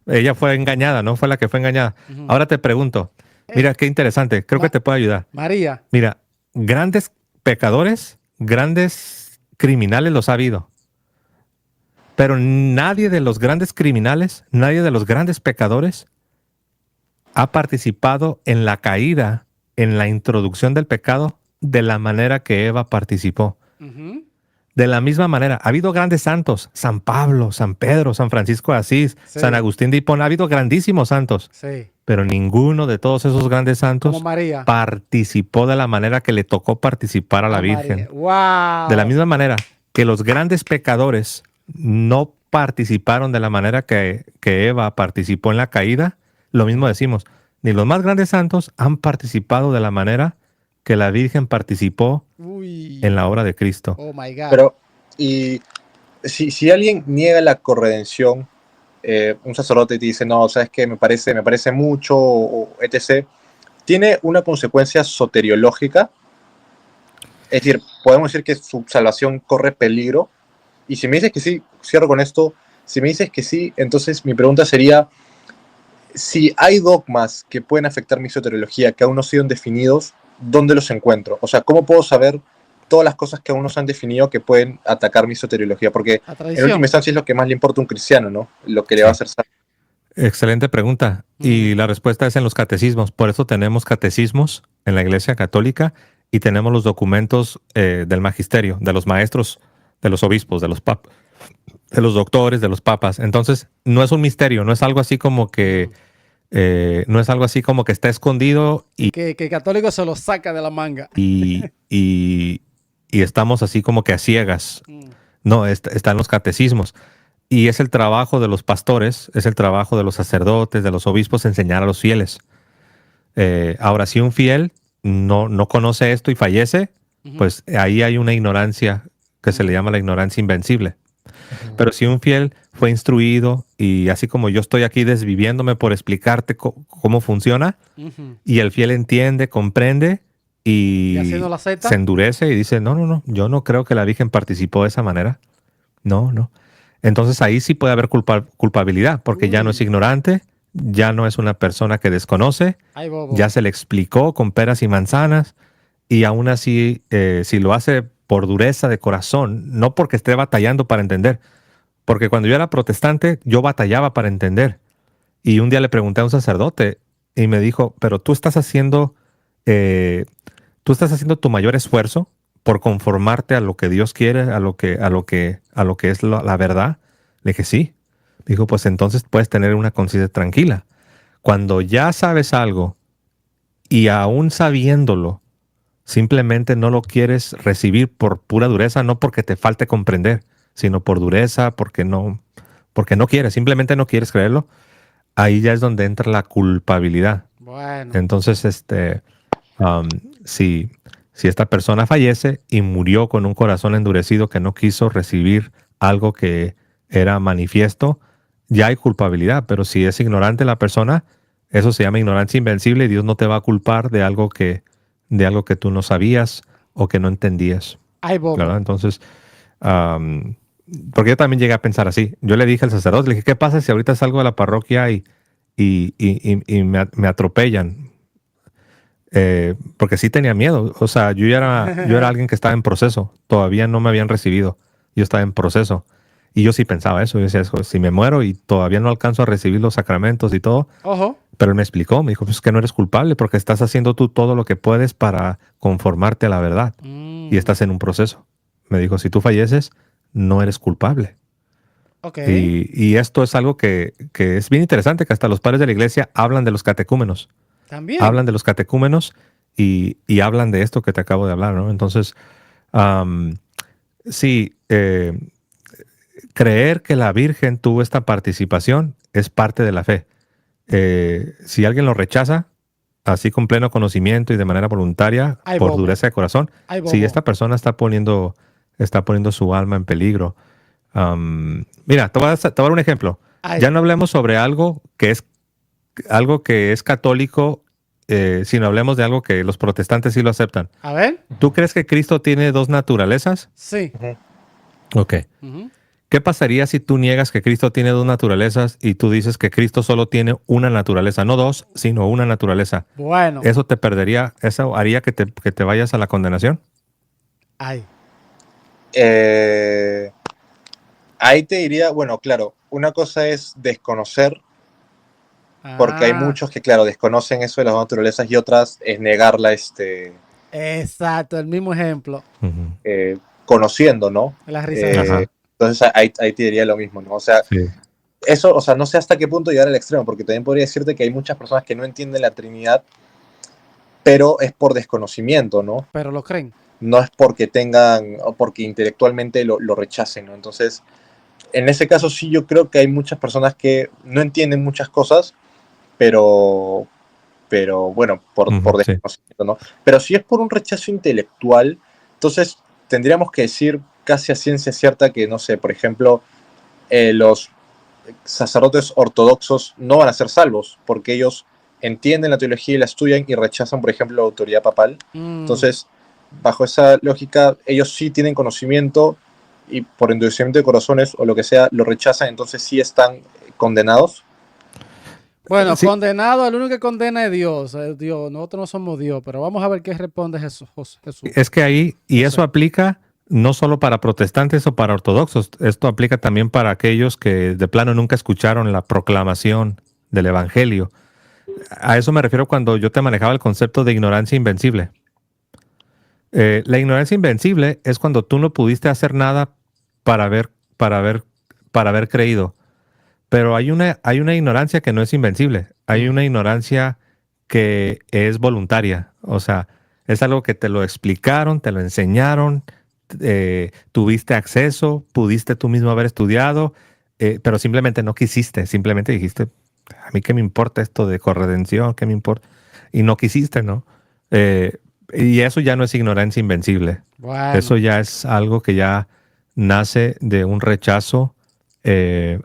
B: Ella fue engañada, ¿no? Fue la que fue engañada. Ahora te pregunto, mira qué interesante, creo que te puede ayudar.
A: María.
B: Mira, grandes pecadores, grandes criminales los ha habido. Pero nadie de los grandes criminales, nadie de los grandes pecadores ha participado en la caída, en la introducción del pecado, de la manera que Eva participó. De la misma manera, ha habido grandes santos, San Pablo, San Pedro, San Francisco de Asís,
A: Sí.
B: San Agustín de Hipona, ha habido grandísimos santos,
A: Sí.
B: pero ninguno de todos esos grandes santos
A: Como María.
B: participó de la manera que le tocó participar a la Virgen.
A: Wow.
B: De la misma manera que los grandes pecadores no participaron de la manera que Eva participó en la caída, lo mismo decimos, ni los más grandes santos han participado de la manera que la Virgen participó en la obra de Cristo.
A: Oh my God.
C: Pero, y si alguien niega la corredención, un sacerdote te dice, no, sabes que me parece mucho, o etc., ¿tiene una consecuencia soteriológica? Es decir, podemos decir que su salvación corre peligro. Y si me dices que sí, cierro con esto, si me dices que sí, entonces mi pregunta sería, si hay dogmas que pueden afectar mi soteriología, que aún no han sido definidos, ¿dónde los encuentro? O sea, ¿cómo puedo saber todas las cosas que aún no se han definido que pueden atacar mi soteriología? Porque en última instancia es lo que más le importa a un cristiano, ¿no? Lo que le va a hacer saber.
B: Excelente pregunta. Y la respuesta es en los catecismos. Por eso tenemos catecismos en la Iglesia Católica y tenemos los documentos del magisterio, de los maestros, de los obispos, de los papas, de los doctores, de los papas. Entonces, no es un misterio, no es algo así como que no es algo así como que está escondido y
A: que el católico se lo saca de la manga.
B: y estamos así como que a ciegas. No, están los catecismos. Y es el trabajo de los pastores, es el trabajo de los sacerdotes, de los obispos, enseñar a los fieles. Ahora, si un fiel no conoce esto y fallece, pues ahí hay una ignorancia que se le llama la ignorancia invencible. Pero si un fiel fue instruido y así como yo estoy aquí desviviéndome por explicarte cómo funciona, y el fiel entiende, comprende y se endurece y dice, no, yo no creo que la Virgen participó de esa manera. No. Entonces ahí sí puede haber culpabilidad, porque ya no es ignorante, ya no es una persona que desconoce, ya se le explicó con peras y manzanas, y aún así, si lo hace por dureza de corazón, no porque esté batallando para entender, porque cuando yo era protestante, yo batallaba para entender. Y un día le pregunté a un sacerdote y me dijo, pero tú estás haciendo tu mayor esfuerzo por conformarte a lo que Dios quiere, a lo que es la verdad. Le dije, sí. Dijo, pues entonces puedes tener una conciencia tranquila. Cuando ya sabes algo y aún sabiéndolo, simplemente no lo quieres recibir por pura dureza, no porque te falte comprender, sino por dureza, porque no quieres, simplemente no quieres creerlo, ahí ya es donde entra la culpabilidad.
A: Bueno.
B: Entonces, si esta persona fallece y murió con un corazón endurecido que no quiso recibir algo que era manifiesto, ya hay culpabilidad, pero si es ignorante la persona, eso se llama ignorancia invencible y Dios no te va a culpar de algo que tú no sabías o que no entendías,
A: Ay,
B: ¿verdad?
A: bobo.
B: Entonces, am, porque yo también llegué a pensar así. Yo le dije al sacerdote, le dije, ¿qué pasa si ahorita salgo de la parroquia y me atropellan? Porque sí tenía miedo. O sea, yo era alguien que estaba en proceso. Todavía no me habían recibido. Yo estaba en proceso. Y yo sí pensaba eso. Yo decía, si me muero y todavía no alcanzo a recibir los sacramentos y todo.
A: Ojo.
B: Pero él me explicó, me dijo, pues es que no eres culpable porque estás haciendo tú todo lo que puedes para conformarte a la verdad. Y estás en un proceso. Me dijo, si tú falleces, no eres culpable.
A: Ok.
B: Y esto es algo que es bien interesante, que hasta los padres de la iglesia hablan de los catecúmenos.
A: También.
B: Hablan de los catecúmenos y hablan de esto que te acabo de hablar, ¿no? Entonces, am, sí, creer que la Virgen tuvo esta participación es parte de la fe. Si alguien lo rechaza, así con pleno conocimiento y de manera voluntaria,
A: Ay,
B: por
A: bobo.
B: dureza de corazón,
A: Ay,
B: sí,
A: bobo.
B: esta persona está poniendo su alma en peligro. Mira, te voy a dar un ejemplo. Ya
A: Ay.
B: no hablemos sobre algo que es católico, sino hablemos de algo que los protestantes sí lo aceptan.
A: A ver.
B: ¿Tú crees que Cristo tiene dos naturalezas?
A: Sí.
C: Ujú.
B: Ok.
A: Ujú.
B: ¿Qué pasaría si tú niegas que Cristo tiene dos naturalezas y tú dices que Cristo solo tiene una naturaleza? No dos, sino una naturaleza.
A: Bueno.
B: ¿Eso haría que te vayas a la condenación?
A: Ay.
C: Eh, Ahí te diría, bueno, claro, una cosa es desconocer, porque hay
A: Ah.
C: muchos que, claro, desconocen eso de las naturalezas y otras es negarla,
A: Exacto. El mismo ejemplo.
B: Ujú.
C: conociendo, ¿no?
A: La risa de eso.
C: Eh,
B: Ajá.
C: entonces ahí te diría lo mismo, ¿no? O sea,
B: Sí.
C: eso, o sea, no sé hasta qué punto llegar al extremo, porque también podría decirte que hay muchas personas que no entienden la Trinidad, pero es por desconocimiento, ¿no?
A: Pero lo creen.
C: No es porque tengan, o porque intelectualmente lo rechacen, ¿no? Entonces, en ese caso sí yo creo que hay muchas personas que no entienden muchas cosas, pero, pero bueno, por
B: Ujú, sí.
C: desconocimiento, ¿no? Pero si es por un rechazo intelectual, entonces tendríamos que decir casi a ciencia cierta que, no sé, por ejemplo, los sacerdotes ortodoxos no van a ser salvos, porque ellos entienden la teología y la estudian y rechazan, por ejemplo, la autoridad papal.
A: Mm.
C: Entonces, bajo esa lógica, ellos sí tienen conocimiento y por endurecimiento de corazones o lo que sea, lo rechazan, entonces sí están condenados.
A: Bueno,
B: Sí,
A: condenado, el único que condena es Dios. Dios. Nosotros no somos Dios, pero vamos a ver qué responde Jesús. Jesús.
B: es que ahí, y eso
A: José.
B: aplica no solo para protestantes o para ortodoxos, esto aplica también para aquellos que de plano nunca escucharon la proclamación del Evangelio. A eso me refiero cuando yo te manejaba el concepto de ignorancia invencible. La ignorancia invencible es cuando tú no pudiste hacer nada para haber, para haber, para haber creído. Pero hay una ignorancia que no es invencible. Hay una ignorancia que es voluntaria. O sea, es algo que te lo explicaron, te lo enseñaron, tuviste acceso, pudiste tú mismo haber estudiado, pero simplemente no quisiste. Simplemente dijiste, a mí qué me importa esto de corredención, qué me importa. Y no quisiste, ¿no? Eh, y eso ya no es ignorancia invencible.
A: Bueno.
B: Eso ya es algo que ya nace de un rechazo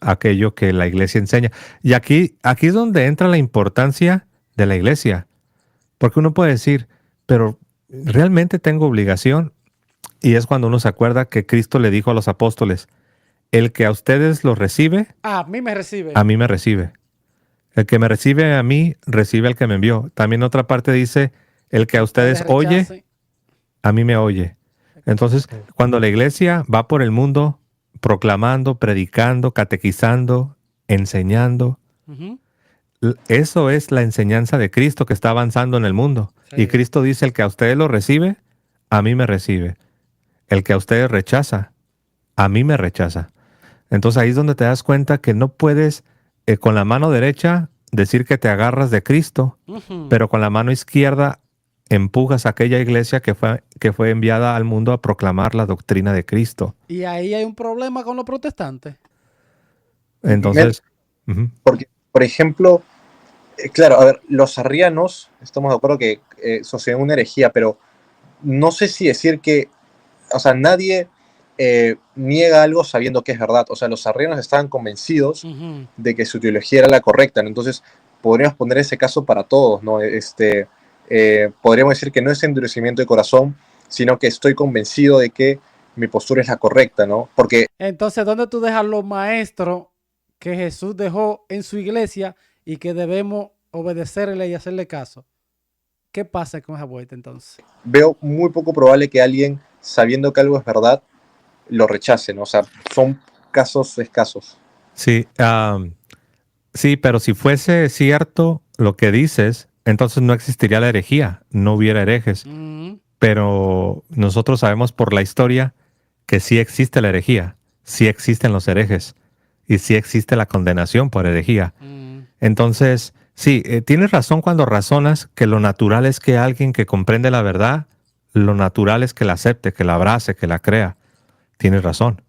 B: aquello que la iglesia enseña. Y aquí es donde entra la importancia de la iglesia, porque uno puede decir, pero realmente tengo obligación, y es cuando uno se acuerda que Cristo le dijo a los apóstoles, el que a ustedes los recibe,
A: A mí me recibe.
B: a mí me recibe. El que me recibe a mí, recibe al que me envió. También otra parte dice, el que a
A: Ustedes
B: ustedes oye,
A: rechacen.
B: a mí me oye. Entonces, cuando la iglesia va por el mundo proclamando, predicando, catequizando, enseñando,
A: Ujú.
B: eso es la enseñanza de Cristo que está avanzando en el mundo. Y
A: Sí.
B: Cristo dice, el que a ustedes lo recibe, a mí me recibe. El que a ustedes rechaza, a mí me rechaza. Entonces ahí es donde te das cuenta que no puedes con la mano derecha decir que te agarras de Cristo,
A: Ujú.
B: pero con la mano izquierda empujas a aquella iglesia que fue enviada al mundo a proclamar la doctrina de Cristo.
A: Y ahí hay un problema con los protestantes.
B: Entonces, ujú,
C: Porque, por ejemplo, claro, a ver, los arrianos, estamos de acuerdo que sostienen una herejía, pero no sé si decir que, o sea, nadie niega algo sabiendo que es verdad. O sea, los arrianos estaban convencidos de que su teología era la correcta, ¿no? Entonces, podríamos poner ese caso para todos, ¿no? Podríamos decir que no es endurecimiento de corazón, sino que estoy convencido de que mi postura es la correcta, ¿no? Porque...
A: Entonces, ¿dónde tú dejas los maestros que Jesús dejó en su iglesia y que debemos obedecerle y hacerle caso? ¿Qué pasa con esa vuelta entonces?
C: Veo muy poco probable que alguien, sabiendo que algo es verdad, lo rechace, ¿no? O sea, son casos escasos.
B: Sí, sí, pero si fuese cierto lo que dices, entonces no existiría la herejía, no hubiera herejes. Pero nosotros sabemos por la historia que sí existe la herejía, sí existen los herejes y sí existe la condenación por herejía. Entonces, sí, tienes razón cuando razonas que lo natural es que alguien que comprende la verdad, lo natural es que la acepte, que la abrace, que la crea. Tienes razón.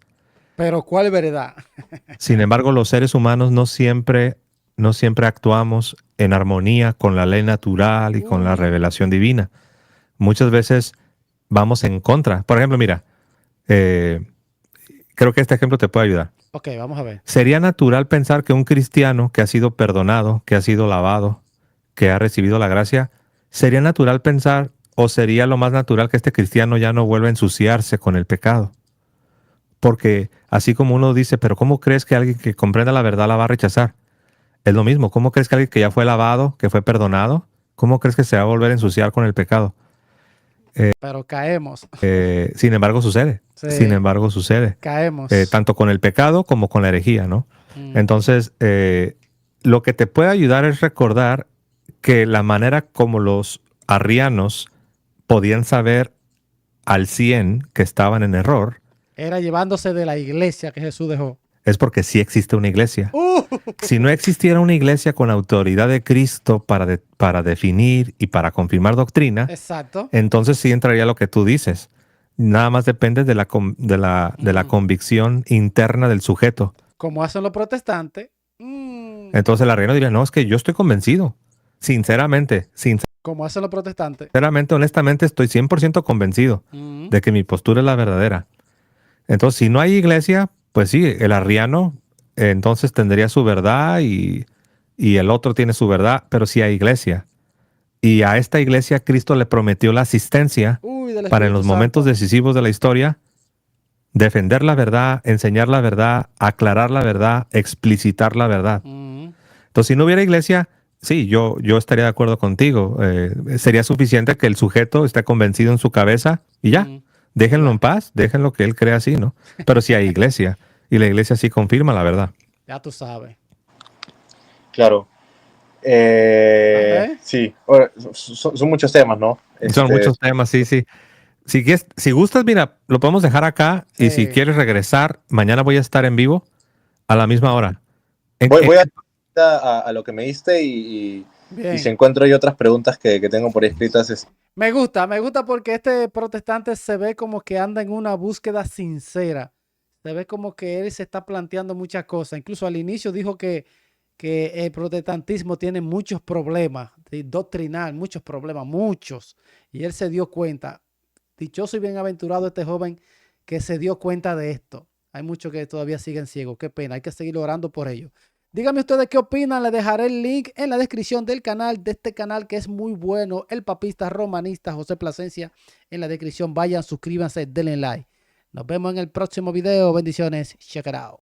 A: Pero ¿cuál verdad?
B: Sin embargo, los seres humanos no siempre actuamos en armonía con la ley natural y con la revelación divina. Muchas veces vamos en contra. Por ejemplo, mira, creo que este ejemplo te puede ayudar.
A: Ok, vamos a ver.
B: Sería natural pensar que un cristiano que ha sido perdonado, que ha sido lavado, que ha recibido la gracia, sería natural pensar, o sería lo más natural que este cristiano ya no vuelva a ensuciarse con el pecado. Porque así como uno dice, pero ¿cómo crees que alguien que comprenda la verdad la va a rechazar? Es lo mismo. ¿Cómo crees que alguien que ya fue lavado, que fue perdonado, cómo crees que se va a volver a ensuciar con el pecado?
A: Pero caemos.
B: Sin embargo, sucede.
A: Sí.
B: Sin embargo, sucede.
A: Caemos.
B: Tanto con el pecado como con la herejía, ¿no? Entonces, lo que te puede ayudar es recordar que la manera como los arrianos podían saber al 100 que estaban en error
A: era llevándose de la iglesia que Jesús dejó.
B: Es porque sí existe una iglesia. Si no existiera una iglesia con autoridad de Cristo para definir y para confirmar doctrina,
A: exacto,
B: entonces sí entraría lo que tú dices. Nada más depende de la convicción interna del sujeto.
A: Como hacen los protestantes.
B: Entonces el arriano diría, no, es que yo estoy convencido. Sinceramente,
A: como hacen los protestantes.
B: Sinceramente, honestamente, estoy 100% convencido de que mi postura es la verdadera. Entonces, si no hay iglesia, pues sí, el arriano entonces tendría su verdad y el otro tiene su verdad, pero sí hay iglesia. Y a esta iglesia Cristo le prometió la asistencia para en los momentos decisivos de la historia defender la verdad, enseñar la verdad, aclarar la verdad, explicitar la verdad. Entonces, si no hubiera iglesia, sí, yo estaría de acuerdo contigo. Sería suficiente que el sujeto esté convencido en su cabeza y ya. Déjenlo en paz, déjenlo que él crea así, ¿no? Pero sí hay iglesia y la iglesia sí confirma la verdad.
A: Ya tú sabes.
C: Claro. Sí, son muchos temas, ¿no?
B: Son muchos temas, sí, sí. Si gustas, mira, lo podemos dejar acá y si quieres regresar, mañana voy a estar en vivo a la misma hora.
C: Voy a lo que me diste y si encuentro yo otras preguntas que tengo por ahí escritas.
A: Me gusta porque este protestante se ve como que anda en una búsqueda sincera. Se ve como que él se está planteando muchas cosas. Incluso al inicio dijo que el protestantismo tiene muchos problemas, doctrinal, muchos problemas, muchos. Y él se dio cuenta. Dichoso y bienaventurado este joven que se dio cuenta de esto. Hay muchos que todavía siguen ciegos. Qué pena, hay que seguir orando por ellos. Díganme ustedes qué opinan. Les dejaré el link en la descripción del canal, de este canal que es muy bueno, el papista romanista José Plasencia. En la descripción vayan, suscríbanse, denle like. Nos vemos en el próximo video. Bendiciones. Check it out.